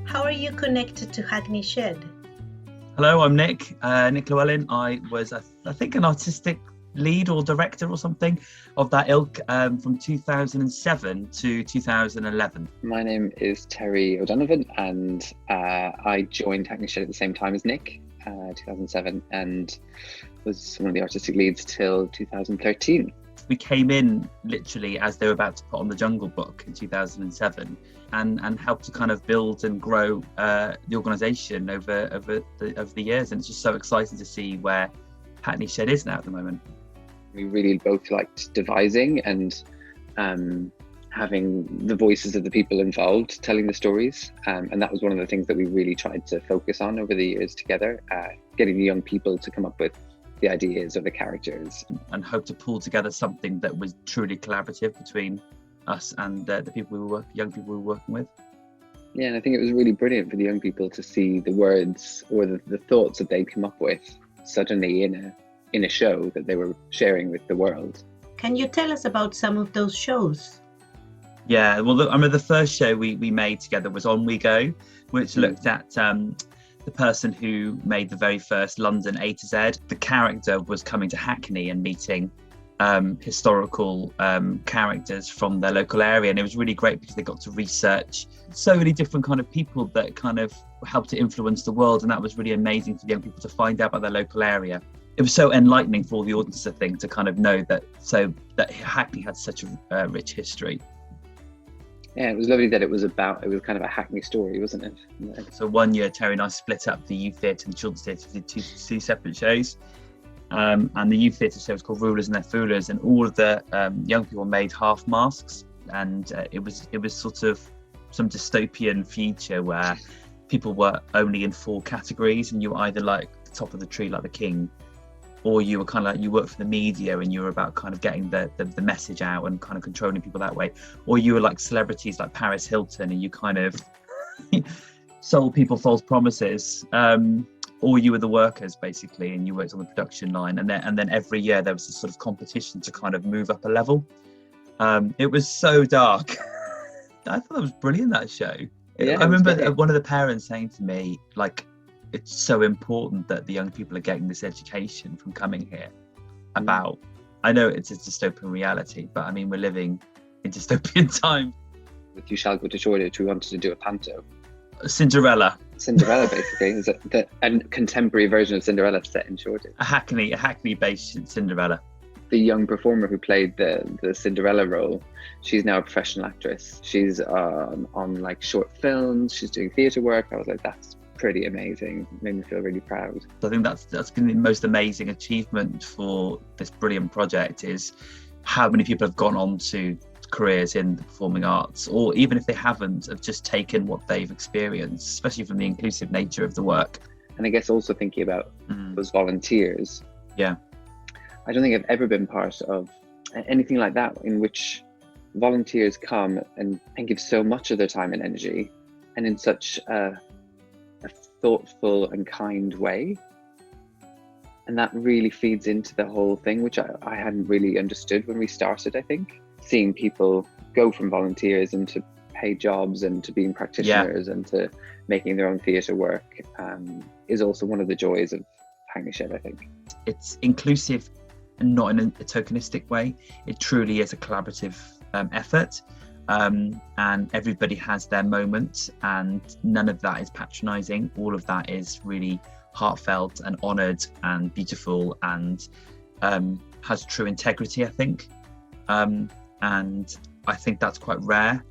How are you connected to Hackney Shed? Hello, I'm Nick Llewellyn. I was, I think, an artistic lead or director or something of that ilk from 2007 to 2011. My name is Terry O'Donovan, and I joined Hackney Shed at the same time as Nick, 2007, and was one of the artistic leads till 2013. We came in literally as they were about to put on the Jungle Book in 2007 and helped to kind of build and grow the organisation over the years. And it's just so exciting to see where Hackney Shed is now at the moment. We really both liked devising and having the voices of the people involved telling the stories. And that was one of the things that we really tried to focus on over the years together, getting the young people to come up with the ideas of the characters. And hope to pull together something that was truly collaborative between us and the young people we were working with. Yeah, and I think it was really brilliant for the young people to see the words or the thoughts that they'd come up with suddenly in a show that they were sharing with the world. Can you tell us about some of those shows? Yeah, well, I remember the first show we made together was On We Go, which looked at the person who made the very first London A to Z. The character was coming to Hackney and meeting historical characters from their local area, and it was really great because they got to research so many different kind of people that kind of helped to influence the world, and that was really amazing for the young people to find out about their local area. It was so enlightening for all the audiences, I think, to kind of know that Hackney had such a rich history. Yeah, it was lovely that it was kind of a Hackney story, wasn't it? Yeah. So one year, Terry and I split up the youth theatre and the children's theatre. We did two separate shows. And the youth theatre show was called Rulers and Their Foolers, and all of the young people made half masks. And it was sort of some dystopian future where people were only in 4 categories, and you were either like the top of the tree, like the king, or you were kind of like, you worked for the media and you were about kind of getting the message out and kind of controlling people that way, or you were like celebrities like Paris Hilton and you kind of sold people false promises, or you were the workers basically and you worked on the production line, and then every year there was this sort of competition to kind of move up a level. It was so dark. I thought that was brilliant, that show. Yeah, I remember one of the parents saying to me, like, it's so important that the young people are getting this education from coming here about, I know it's a dystopian reality, but I mean, we're living in dystopian times. With You Shall Go to Shoreditch, we wanted to do a panto. Cinderella basically, is a contemporary version of Cinderella set in Shoreditch. A Hackney-based Cinderella. The young performer who played the Cinderella role, she's now a professional actress. She's on like short films, she's doing theatre work. I was like, that's pretty amazing. It made me feel really proud. I think that's been the most amazing achievement for this brilliant project, is how many people have gone on to careers in the performing arts, or even if they haven't, have just taken what they've experienced, especially from the inclusive nature of the work. And I guess also thinking about those volunteers. Yeah. I don't think I've ever been part of anything like that, in which volunteers come and give so much of their time and energy, and in such a thoughtful and kind way. And that really feeds into the whole thing, which I hadn't really understood when we started, I think. Seeing people go from volunteers into paid jobs and to being practitioners and to making their own theatre work is also one of the joys of Hackney Shed, I think. It's inclusive and not in a tokenistic way. It truly is a collaborative effort. And everybody has their moment, and none of that is patronising. All of that is really heartfelt and honoured and beautiful, and has true integrity, I think. And I think that's quite rare.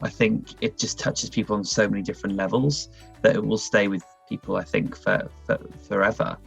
I think it just touches people on so many different levels that it will stay with people, I think, for forever.